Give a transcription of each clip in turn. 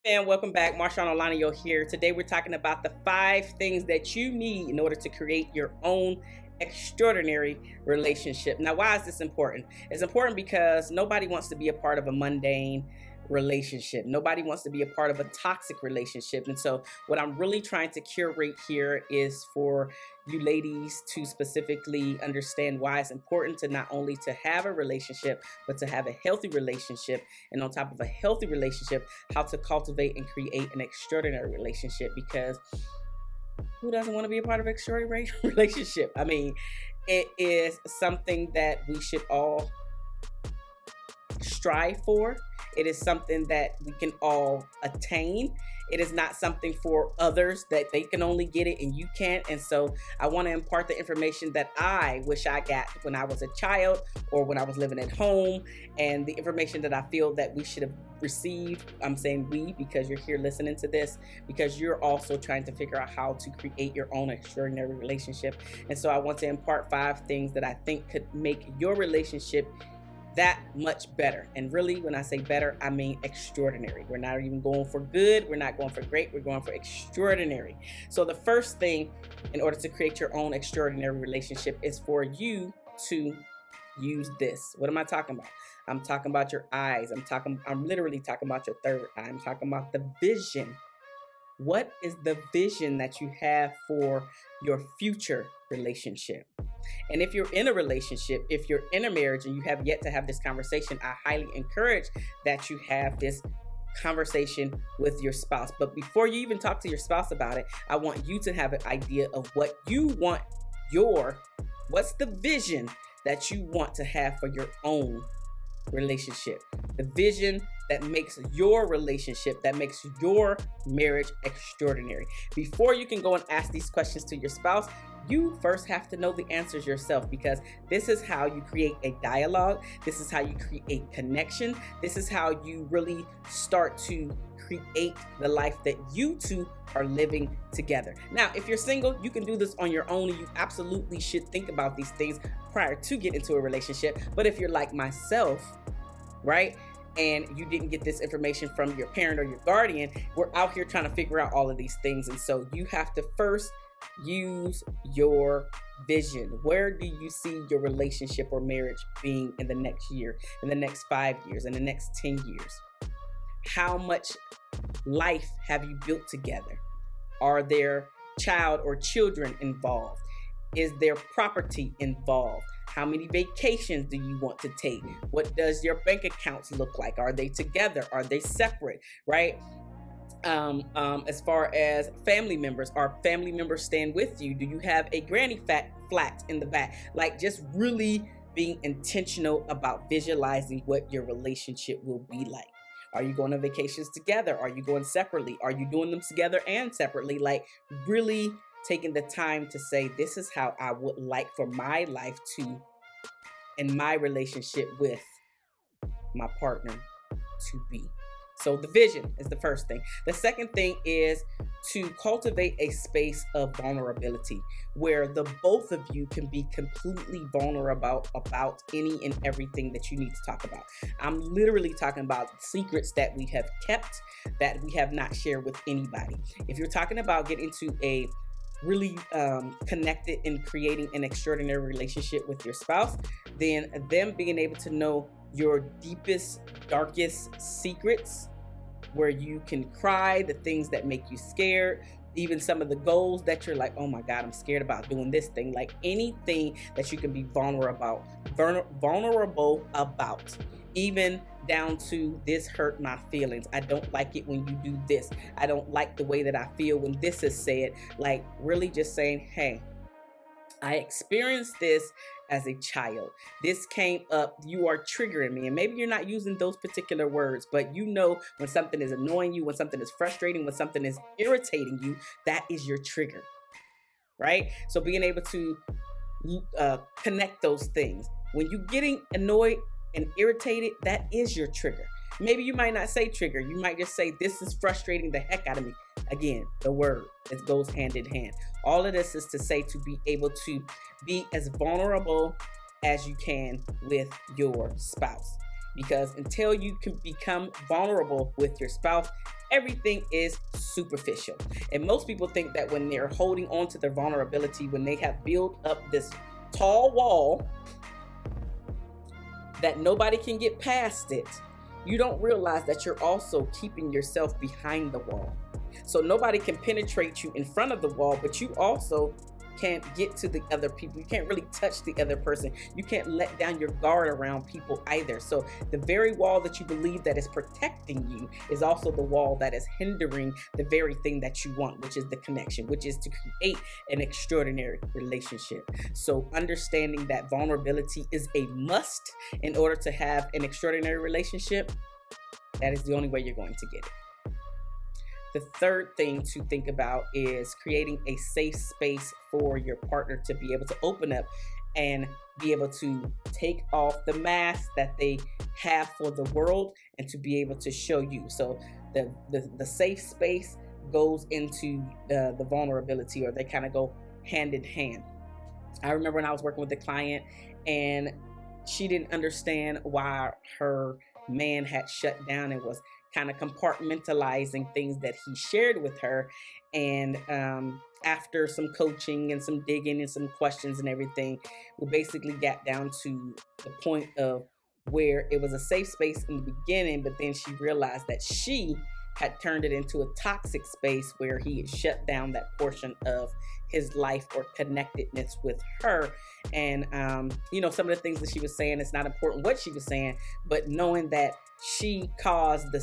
And welcome back. Marshawn Olanio here. Today we're talking about the 5 things that you need in order to create your own extraordinary relationship. Now, why is this important? It's important because nobody wants to be a part of a mundane relationship. Nobody wants to be a part of a toxic relationship. And so what I'm really trying to curate here is for you ladies to specifically understand why it's important to not only to have a relationship, but to have a healthy relationship. And on top of a healthy relationship, how to cultivate and create an extraordinary relationship, because who doesn't want to be a part of an extraordinary relationship? I mean, it is something that we should all strive for. It is something that we can all attain. It is not something for others that they can only get it and you can't. And so I want to impart the information that I wish I got when I was a child or when I was living at home, and the information that I feel that we should have received. I'm saying we because you're here listening to this, because you're also trying to figure out how to create your own extraordinary relationship. And so I want to impart 5 things that I think could make your relationship that much better. And really, when I say better, I mean extraordinary. We're not even going for good. We're not going for great. We're going for extraordinary. So the first thing in order to create your own extraordinary relationship is for you to use this. What am I talking about? I'm talking about your eyes. I'm literally talking about your third eye. I'm talking about the vision. What is the vision that you have for your future relationship? And if you're in a relationship, if you're in a marriage and you have yet to have this conversation, I highly encourage that you have this conversation with your spouse. But before you even talk to your spouse about it, I want you to have an idea of what you want what's the vision that you want to have for your own relationship. The vision that makes your relationship, that makes your marriage extraordinary. Before you can go and ask these questions to your spouse, you first have to know the answers yourself, because this is how you create a dialogue. This is how you create connection. This is how you really start to create the life that you two are living together. Now, if you're single, you can do this on your own, and you absolutely should think about these things prior to get into a relationship. But if you're like myself, right, and you didn't get this information from your parent or your guardian, we're out here trying to figure out all of these things. And so you have to first use your vision. Where do you see your relationship or marriage being in the next year, in the next 5 years, in the next 10 years? How much life have you built together? Are there child or children involved? Is there property involved? How many vacations do you want to take? What does your bank accounts look like? Are they together? Are they separate? Right? As far as family members, are family members staying with you? Do you have a granny flat in the back? Like, just really being intentional about visualizing what your relationship will be like. Are you going on vacations together? Are you going separately? Are you doing them together and separately? Like, really taking the time to say, this is how I would like for my life to, and my relationship with my partner to be. So the vision is the first thing. The second thing is to cultivate a space of vulnerability where the both of you can be completely vulnerable about any and everything that you need to talk about. I'm literally talking about secrets that we have kept, that we have not shared with anybody. If you're talking about getting into a really connected and creating an extraordinary relationship with your spouse, then them being able to know your deepest, darkest secrets, where you can cry, the things that make you scared, even some of the goals that you're like, oh my God, I'm scared about doing this thing. Like, anything that you can be vulnerable about, even down to, this hurt my feelings. I don't like it when you do this. I don't like the way that I feel when this is said. Like, really just saying, hey, I experienced this as a child. This came up. You are triggering me. And maybe you're not using those particular words, but you know when something is annoying you, when something is frustrating, when something is irritating you, that is your trigger, right? So being able to connect those things. When you're getting annoyed and irritated, that is your trigger. Maybe you might not say trigger. You might just say, this is frustrating the heck out of me. Again, the word, it goes hand in hand. All of this is to say, to be able to be as vulnerable as you can with your spouse. because until you can become vulnerable with your spouse, everything is superficial. And most people think that when they're holding on to their vulnerability, when they have built up this tall wall that nobody can get past it, you don't realize that you're also keeping yourself behind the wall. So nobody can penetrate you in front of the wall, but you also can't get to the other people. You can't really touch the other person. You can't let down your guard around people either. So the very wall that you believe that is protecting you is also the wall that is hindering the very thing that you want, which is the connection, which is to create an extraordinary relationship. So understanding that vulnerability is a must in order to have an extraordinary relationship, that is the only way you're going to get it. The third thing to think about is creating a safe space for your partner to be able to open up and be able to take off the mask that they have for the world and to be able to show you. So the safe space goes into the vulnerability, or they kind of go hand in hand. I remember when I was working with a client and she didn't understand why her man had shut down and was kind of compartmentalizing things that he shared with her. And after some coaching and some digging and some questions and everything, we basically got down to the point of where it was a safe space in the beginning, but then she realized that she had turned it into a toxic space where he had shut down that portion of his life or connectedness with her. And some of the things that she was saying, it's not important what she was saying, but knowing that she caused the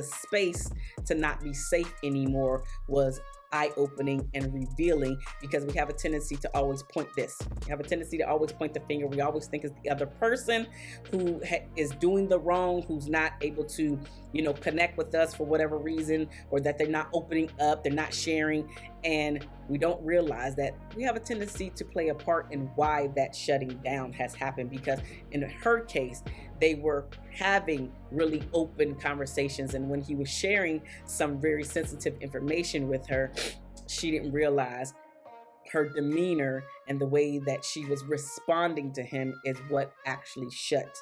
space to not be safe anymore was eye-opening and revealing, because we have a tendency to always point this. We have a tendency to always point the finger. We always think it's the other person who is doing the wrong, who's not able to, connect with us for whatever reason, or that they're not opening up, they're not sharing. And we don't realize that we have a tendency to play a part in why that shutting down has happened, because in her case, they were having really open conversations. And when he was sharing some very sensitive information with her, she didn't realize her demeanor and the way that she was responding to him is what actually shut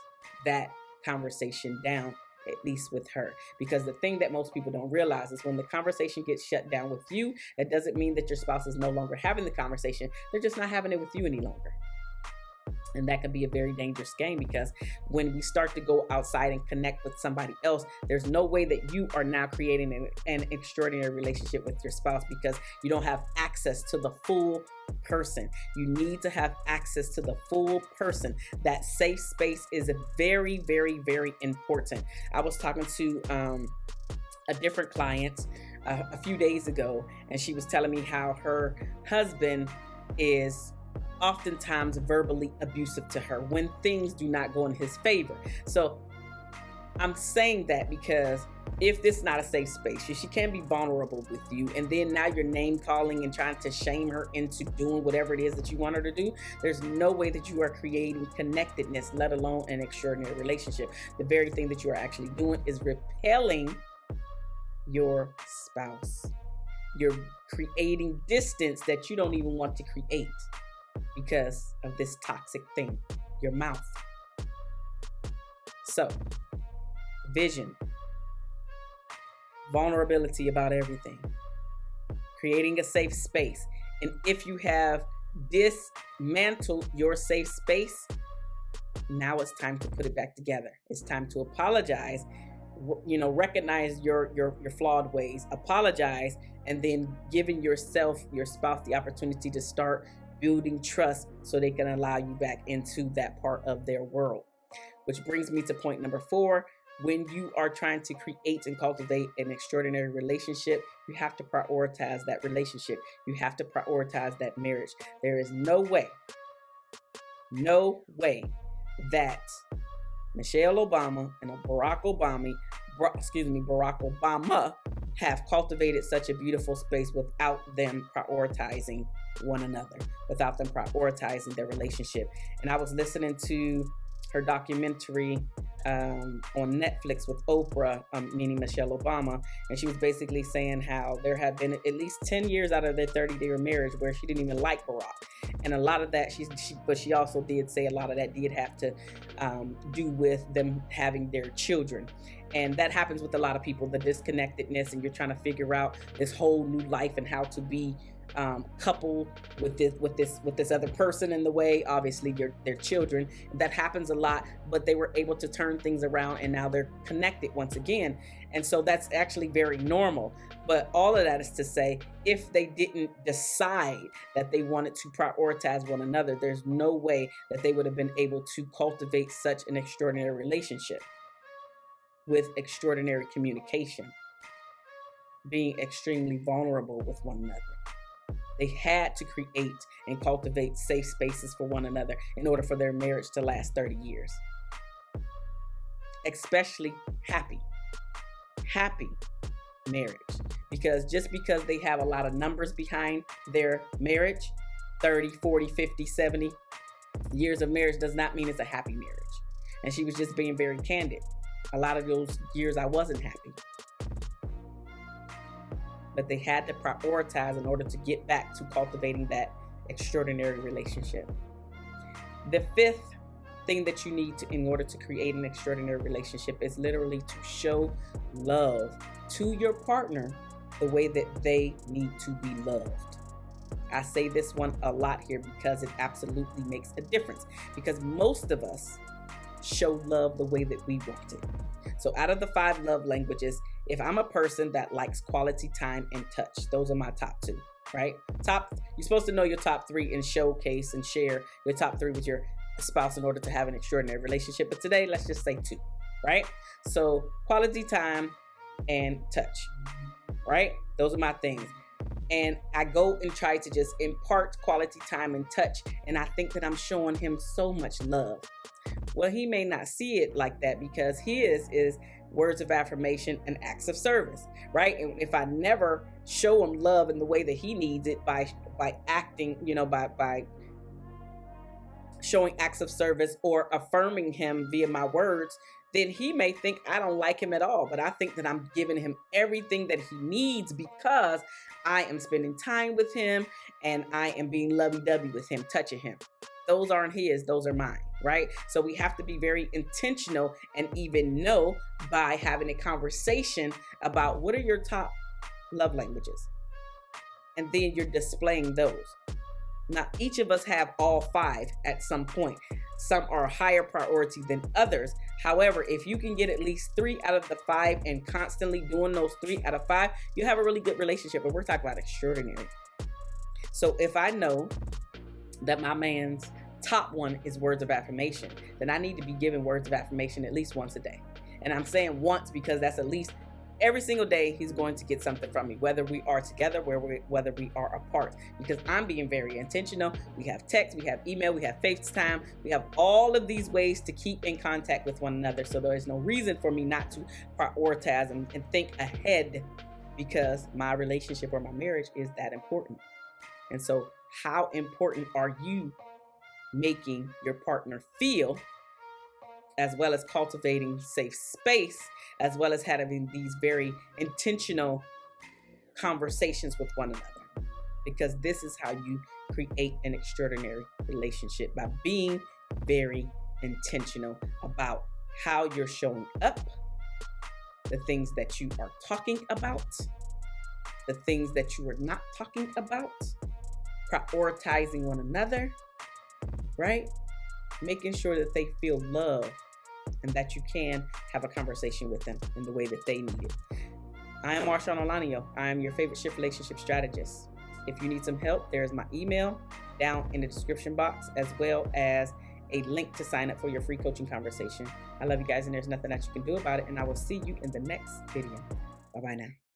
that conversation down, at least with her. Because the thing that most people don't realize is when the conversation gets shut down with you, that doesn't mean that your spouse is no longer having the conversation. They're just not having it with you any longer. And that can be a very dangerous game, because when we start to go outside and connect with somebody else, there's no way that you are now creating an extraordinary relationship with your spouse, because you don't have access to the full person. You need to have access to the full person. That safe space is very, very, very important. I was talking to a different client a few days ago, and she was telling me how her husband is oftentimes verbally abusive to her when things do not go in his favor. So I'm saying that because if this is not a safe space, she can be vulnerable with you, and then now you're name calling and trying to shame her into doing whatever it is that you want her to do, there's no way that you are creating connectedness, let alone an extraordinary relationship. The very thing that you are actually doing is repelling your spouse. You're creating distance that you don't even want to create because of this toxic thing, your mouth. So, vision, vulnerability about everything, creating a safe space. And if you have dismantled your safe space, now it's time to put it back together. It's time to apologize, recognize your flawed ways, apologize, and then giving your spouse the opportunity to start building trust so they can allow you back into that part of their world. Which brings me to point number 4. When you are trying to create and cultivate an extraordinary relationship, you have to prioritize that relationship. You have to prioritize that marriage. There is no way that Michelle Obama and Barack Obama have cultivated such a beautiful space without them prioritizing one another, without them prioritizing their relationship. And I was listening to her documentary on Netflix with Oprah, meaning Michelle Obama, and she was basically saying how there had been at least 10 years out of their 30-year marriage where she didn't even like Barack, and a lot of that but she also did say a lot of that did have to do with them having their children. And that happens with a lot of people, the disconnectedness, and you're trying to figure out this whole new life and how to be coupled with this other person in the way, obviously their children. That happens a lot, but they were able to turn things around and now they're connected once again. And so that's actually very normal. But all of that is to say, if they didn't decide that they wanted to prioritize one another, there's no way that they would have been able to cultivate such an extraordinary relationship with extraordinary communication, being extremely vulnerable with one another. They had to create and cultivate safe spaces for one another in order for their marriage to last 30 years. Especially happy marriage. Because just because they have a lot of numbers behind their marriage, 30, 40, 50, 70 years of marriage, does not mean it's a happy marriage. And she was just being very candid. A lot of those years I wasn't happy. But they had to prioritize in order to get back to cultivating that extraordinary relationship. The fifth thing that you need in order to create an extraordinary relationship is literally to show love to your partner the way that they need to be loved. I say this one a lot here because it absolutely makes a difference. Because most of us show love the way that we want it. So out of the 5 love languages, if I'm a person that likes quality time and touch, those are my top 2, right? You're supposed to know your top 3 and showcase and share your top 3 with your spouse in order to have an extraordinary relationship. But today, let's just say 2, right? So quality time and touch, right? Those are my things. And I go and try to just impart quality time and touch. And I think that I'm showing him so much love. Well, he may not see it like that because his is words of affirmation and acts of service, right? And if I never show him love in the way that he needs it by acting, by showing acts of service or affirming him via my words, then he may think I don't like him at all. But I think that I'm giving him everything that he needs because I am spending time with him and I am being lovey-dovey with him, touching him. Those aren't his, those are mine, right? So we have to be very intentional and even know by having a conversation about what are your top love languages. And then you're displaying those. Now, each of us have all 5 at some point. Some are higher priority than others. However, if you can get at least 3 out of the 5 and constantly doing those 3 out of 5, you have a really good relationship. But we're talking about extraordinary. So if I know that my man's top 1 is words of affirmation, then I need to be giving words of affirmation at least once a day. And I'm saying once because that's at least every single day he's going to get something from me, whether we are together, whether we are apart, because I'm being very intentional. We have text, we have email, we have FaceTime, we have all of these ways to keep in contact with one another. So there is no reason for me not to prioritize and think ahead because my relationship or my marriage is that important. And so how important are you making your partner feel, as well as cultivating safe space, as well as having these very intentional conversations with one another? Because this is how you create an extraordinary relationship, by being very intentional about how you're showing up, the things that you are talking about, the things that you are not talking about, prioritizing one another, right? Making sure that they feel love and that you can have a conversation with them in the way that they need it. I am Marshawn Olanio. I am your favorite shift relationship strategist. If you need some help, there's my email down in the description box, as well as a link to sign up for your free coaching conversation. I love you guys, and there's nothing that you can do about it. And I will see you in the next video. Bye-bye now.